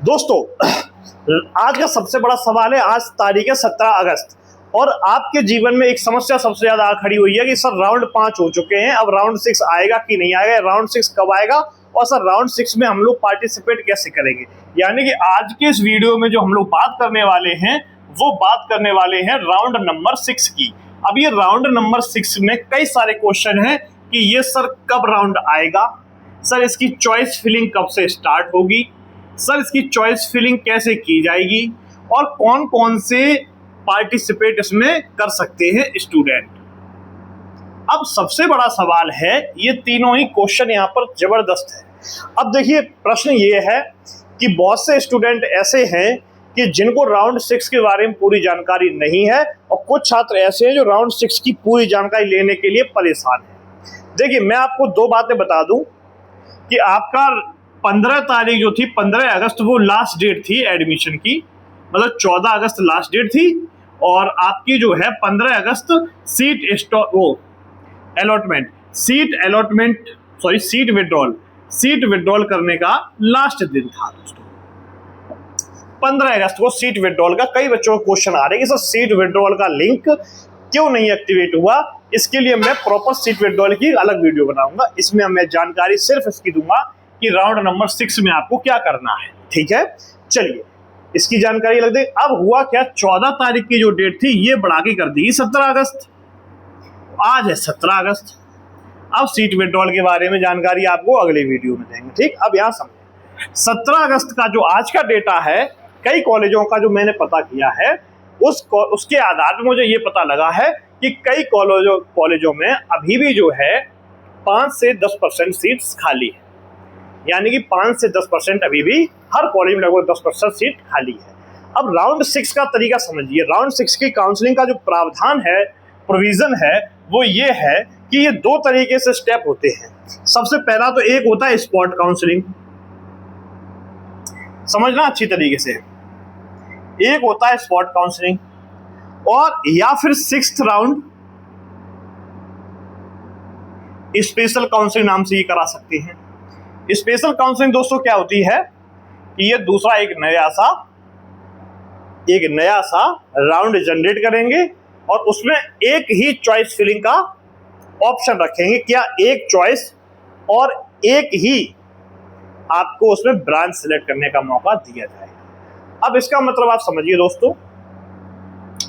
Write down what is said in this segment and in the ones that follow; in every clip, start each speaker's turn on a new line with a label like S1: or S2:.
S1: दोस्तों आज का सबसे बड़ा सवाल है, आज तारीख है 17 अगस्त और आपके जीवन में एक समस्या सबसे ज्यादा खड़ी हुई है कि सर राउंड 5 हो चुके हैं, अब राउंड 6 आएगा कि नहीं आएगा, राउंड 6 कब आएगा और सर राउंड 6 में हम लोग पार्टिसिपेट कैसे करेंगे। यानी कि आज के इस वीडियो में जो हम लोग बात करने वाले हैं वो बात करने वाले हैं राउंड नंबर 6 की। अब ये राउंड नंबर 6 में कई सारे क्वेश्चन हैं कि ये सर कब राउंड आएगा, सर इसकी चॉइस फिलिंग कब से स्टार्ट होगी, सर इसकी चॉइस फिलिंग कैसे की जाएगी और कौन कौन से पार्टिसिपेट इसमें कर सकते हैं स्टूडेंट। अब सबसे बड़ा सवाल है, ये तीनों ही क्वेश्चन यहाँ पर जबरदस्त है। अब देखिए प्रश्न ये है कि बहुत से स्टूडेंट ऐसे हैं कि जिनको राउंड 6 के बारे में पूरी जानकारी नहीं है और कुछ छात्र ऐसे हैं जो राउंड 6 की पूरी जानकारी लेने के लिए परेशान हैं। देखिए मैं आपको दो बातें बता दूं कि आपका 15 तारीख जो थी 15 अगस्त वो लास्ट डेट थी एडमिशन की, मतलब 14 अगस्त लास्ट डेट थी और आपकी जो है 15 अगस्त सीट विड्रॉल करने का लास्ट दिन था दोस्तों। 15 अगस्त को सीट विड्रॉल का कई बच्चों को क्वेश्चन आ रहे हैं कि सर सीट विड्रॉल का लिंक क्यों नहीं एक्टिवेट हुआ। इसके लिए मैं प्रॉपर सीट विड्रॉल की अलग वीडियो बनाऊंगा, इसमें मैं जानकारी सिर्फ इसकी दूंगा कि राउंड नंबर 6 में आपको क्या करना है। ठीक है, चलिए इसकी जानकारी लग दे। अब हुआ क्या, 14 तारीख की जो डेट थी ये बढ़ा के कर दी 17 अगस्त, आज है 17 अगस्त। अब सीट विड्रॉल के बारे में जानकारी आपको अगले वीडियो में देंगे। ठीक, अब यहाँ समझे 17 अगस्त का जो आज का डेटा है, कई कॉलेजों का जो मैंने पता किया है उसके आधार पर मुझे ये पता लगा है कि कई कॉलेजों में अभी भी जो है 5 से 10% सीट्स खाली है। यानी कि 5 से 10% अभी भी हर कॉलेज में लगभग 10% सीट खाली है। अब राउंड 6 का तरीका समझिए। राउंड 6 की काउंसलिंग का जो प्रावधान है, प्रोविजन है, वो ये है कि ये दो तरीके से स्टेप होते हैं। सबसे पहला तो एक होता है स्पॉट काउंसलिंग, समझना अच्छी तरीके से, एक होता है स्पॉट काउंसलिंग और या फिर 6th राउंड स्पेशल काउंसलिंग नाम से ये करा सकते हैं। स्पेशल काउंसलिंग दोस्तों क्या होती है कि ये दूसरा एक नया सा राउंड जनरेट करेंगे और उसमें एक ही चॉइस फिलिंग का ऑप्शन रखेंगे। क्या एक चॉइस और एक ही आपको उसमें ब्रांच सिलेक्ट करने का मौका दिया जाएगा। अब इसका मतलब आप समझिए दोस्तों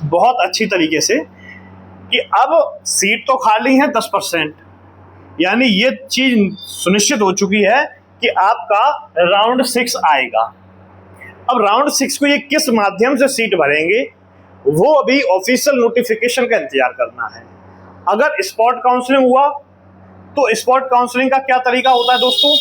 S1: बहुत अच्छी तरीके से कि अब सीट तो खाली है 10%, यानी ये चीज सुनिश्चित हो चुकी है कि आपका राउंड 6 आएगा। अब राउंड 6 को ये किस माध्यम से सीट भरेंगे वो अभी ऑफिशियल नोटिफिकेशन का इंतजार करना है। अगर स्पॉट काउंसलिंग हुआ तो स्पॉट काउंसलिंग का क्या तरीका होता है दोस्तों,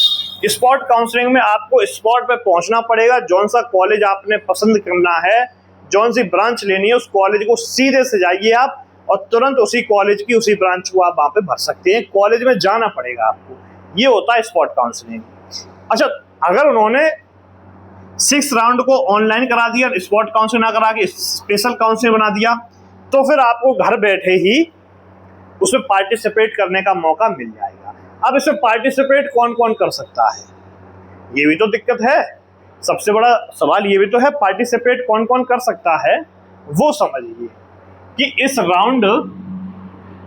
S1: स्पॉट काउंसलिंग में आपको स्पॉट पे पहुंचना पड़ेगा। जौन सा कॉलेज आपने पसंद करना है, जौन सी ब्रांच लेनी है, उस कॉलेज को सीधे से जाइए आप और तुरंत उसी कॉलेज की उसी ब्रांच को आप वहां पे भर सकते हैं। कॉलेज में जाना पड़ेगा आपको, ये होता है स्पॉट काउंसलिंग। अच्छा, अगर उन्होंने 6 राउंड को ऑनलाइन करा दिया, स्पॉट काउंसलिंग ना करा के स्पेशल काउंसलिंग बना दिया, तो फिर आपको घर बैठे ही उसमें पार्टिसिपेट करने का मौका मिल जाएगा। अब इसमें पार्टिसिपेट कौन कौन कर सकता है, ये भी तो दिक्कत है। सबसे बड़ा सवाल ये भी तो है, पार्टिसिपेट कौन कौन कर सकता है वो समझिए कि इस राउंड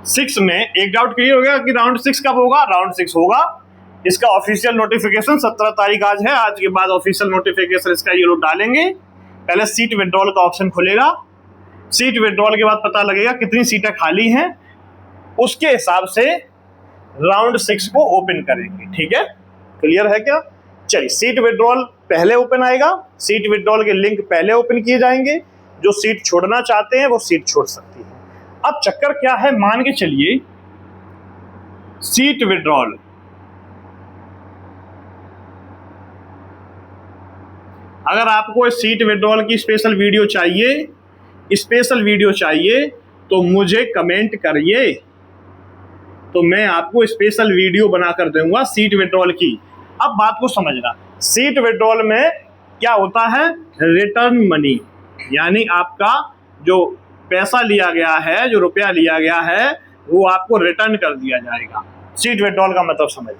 S1: 6 में एक डाउट क्लियर हो गया कि राउंड 6 कब होगा। राउंड 6 होगा, इसका ऑफिशियल नोटिफिकेशन 17 तारीख आज है, आज के बाद ऑफिशियल नोटिफिकेशन इसका ये लोग डालेंगे। पहले सीट विड्रॉल का ऑप्शन खुलेगा, सीट विड्रॉल के बाद पता लगेगा कितनी सीटें खाली हैं, उसके हिसाब से राउंड 6 को ओपन करेंगे। ठीक है, क्लियर है क्या। चलिए सीट विड्रॉल पहले ओपन आएगा, सीट विड्रॉल के लिंक पहले ओपन किए जाएंगे। जो सीट छोड़ना चाहते हैं वो सीट छोड़ सकती है। अब चक्कर क्या है, मान के चलिए सीट विड्रॉल, अगर आपको सीट विड्रॉल की स्पेशल वीडियो चाहिए तो मुझे कमेंट करिए, तो मैं आपको स्पेशल वीडियो बनाकर दूंगा सीट विड्रॉल की। अब बात को समझना, सीट विड्रॉल में क्या होता है, रिटर्न मनी, यानी आपका जो पैसा लिया गया है, जो रुपया लिया गया है, वो आपको रिटर्न कर दिया जाएगा। सीट विड्रॉल का मतलब समझिए।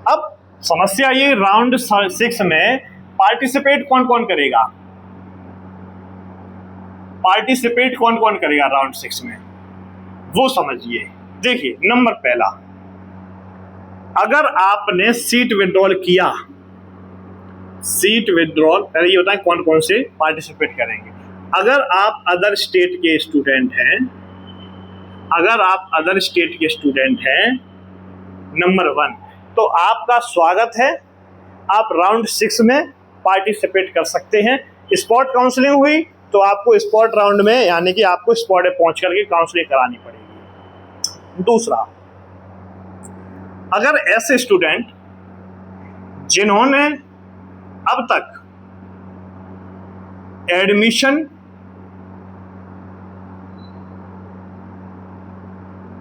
S1: अब समस्या ये राउंड 6 में पार्टिसिपेट कौन कौन करेगा, पार्टिसिपेट कौन कौन करेगा राउंड 6 में, वो समझिए। देखिए नंबर पहला, अगर आपने सीट विड्रॉल किया, सीट विड्रॉल, पहले ये बताएं कौन कौन से पार्टिसिपेट करेंगे। अगर आप अदर स्टेट के स्टूडेंट हैं, अगर आप अदर स्टेट के स्टूडेंट हैं, नंबर 1, तो आपका स्वागत है, आप राउंड 6 में पार्टिसिपेट कर सकते हैं। स्पॉट काउंसलिंग हुई तो आपको स्पॉट राउंड में, यानी कि आपको स्पॉट पे पहुंच करके काउंसलिंग करानी पड़ेगी। दूसरा, अगर ऐसे स्टूडेंट जिन्होंने अब तक एडमिशन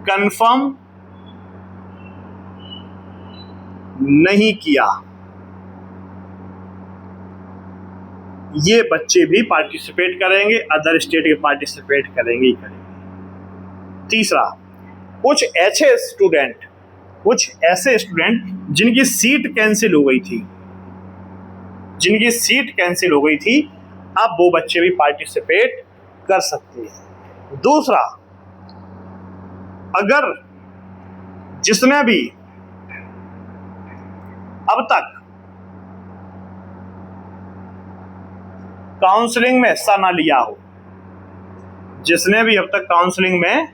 S1: कंफर्म नहीं किया, ये बच्चे भी पार्टिसिपेट करेंगे, अदर स्टेट के पार्टिसिपेट करेंगे ही करेंगे। तीसरा, कुछ ऐसे स्टूडेंट जिनकी सीट कैंसिल हो गई थी, जिनकी सीट कैंसिल हो गई थी, अब वो बच्चे भी पार्टिसिपेट कर सकते हैं। दूसरा, अगर जिसने भी अब तक काउंसलिंग में हिस्सा ना लिया हो, जिसने भी अब तक काउंसलिंग में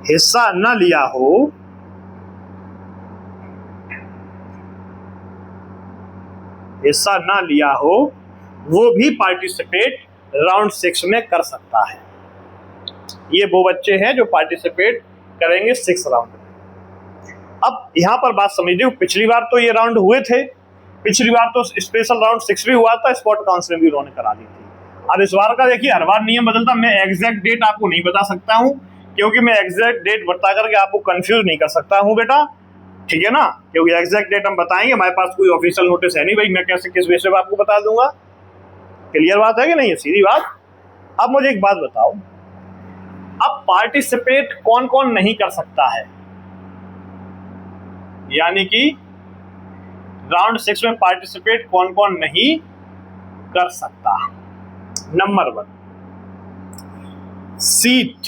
S1: हिस्सा ना लिया हो, हिस्सा ना लिया हो, वो भी पार्टिसिपेट राउंड 6 में कर सकता है। ये वो बच्चे हैं जो पार्टिसिपेट करेंगे 6 राउंड में। अब यहां पर बात समझिए, पिछली बार तो ये राउंड हुए थे, पिछली बार तो स्पेशल राउंड 6 भी हुआ था, स्पॉट काउंसलिंग भी उन्होंने करा दी थी। अब इस बार का देखिए, हर बार नियम बदलता, मैं एग्जैक्ट डेट आपको नहीं बता सकता हूं, क्योंकि मैं एग्जैक्ट डेट बता करके आपको कंफ्यूज नहीं कर सकता हूं बेटा, ठीक है ना, क्योंकि एग्जैक्ट डेट हम बताएंगे, हमारे पास कोई ऑफिशियल नोटिस है नहीं भाई, मैं कैसे किस बेस पे आपको बता दूंगा। क्लियर बात है कि नहीं है, सीधी बात। अब मुझे एक बात बताओ, अब पार्टिसिपेट कौन कौन नहीं कर सकता है, यानी कि राउंड 6 में पार्टिसिपेट कौन कौन नहीं कर सकता। नंबर 1, सीट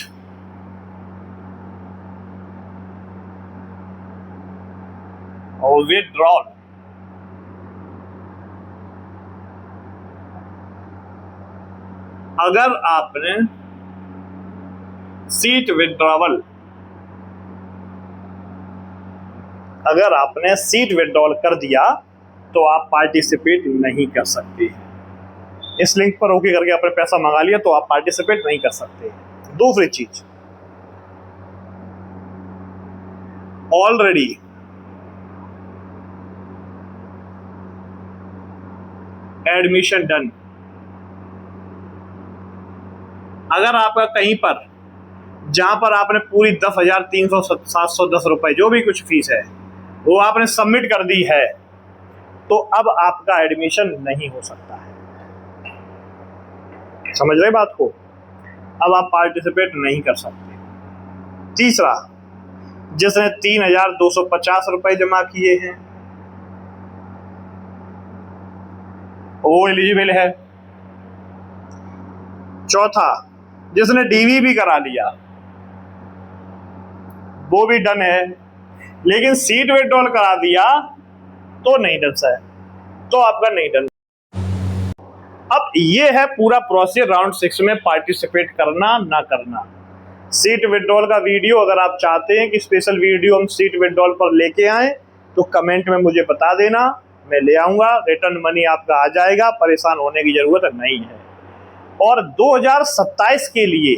S1: और विड्रॉल। अगर आपने सीट विड्रॉवल, अगर आपने सीट विड्रॉल कर दिया तो आप पार्टिसिपेट नहीं कर सकते। इस लिंक पर ओके करके आपने पैसा मंगा लिया तो आप पार्टिसिपेट नहीं कर सकते। दूसरी चीज, ऑलरेडी एडमिशन डन, अगर आपका कहीं पर, जहां पर आपने पूरी 10,300 रुपए जो भी कुछ फीस है वो आपने सबमिट कर दी है, तो अब आपका एडमिशन नहीं हो सकता है। समझ रहे बात को, अब आप पार्टिसिपेट नहीं कर सकते। तीसरा, जिसने 3,250 रुपए जमा किए हैं वो एलिजिबल है। चौथा, जिसने डीवी भी करा लिया वो भी डन है, लेकिन सीट विड्रॉल करा दिया तो नहीं डन है, तो आपका नहीं डन। अब ये है पूरा प्रोसेस राउंड 6 में पार्टिसिपेट करना ना करना। सीट विड्रॉल का वीडियो अगर आप चाहते हैं कि स्पेशल वीडियो हम सीट विड्रॉल पर लेके आए तो कमेंट में मुझे बता देना, मैं ले आऊंगा, रिटर्न मनी आपका आ जाएगा, परेशान होने की जरूरत नहीं है। और 2027 के लिए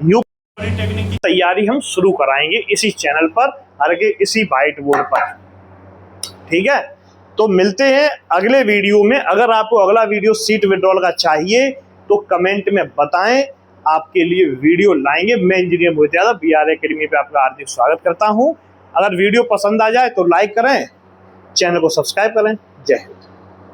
S1: यूपी पॉलिटेक्निक की तैयारी हम शुरू कराएंगे इसी चैनल पर, हर के इसी व्हाइट बोर्ड पर, ठीक है। तो मिलते हैं अगले वीडियो में। अगर आपको अगला वीडियो सीट विड्रॉल का चाहिए तो कमेंट में बताएं, आपके लिए वीडियो लाएंगे। मैं इंजीनियर मोहित यादव BR एकेडमी पे आपका हार्दिक स्वागत करता हूं। अगर वीडियो पसंद आ जाए तो लाइक करें, चैनल को सब्सक्राइब करें। जय हिंद।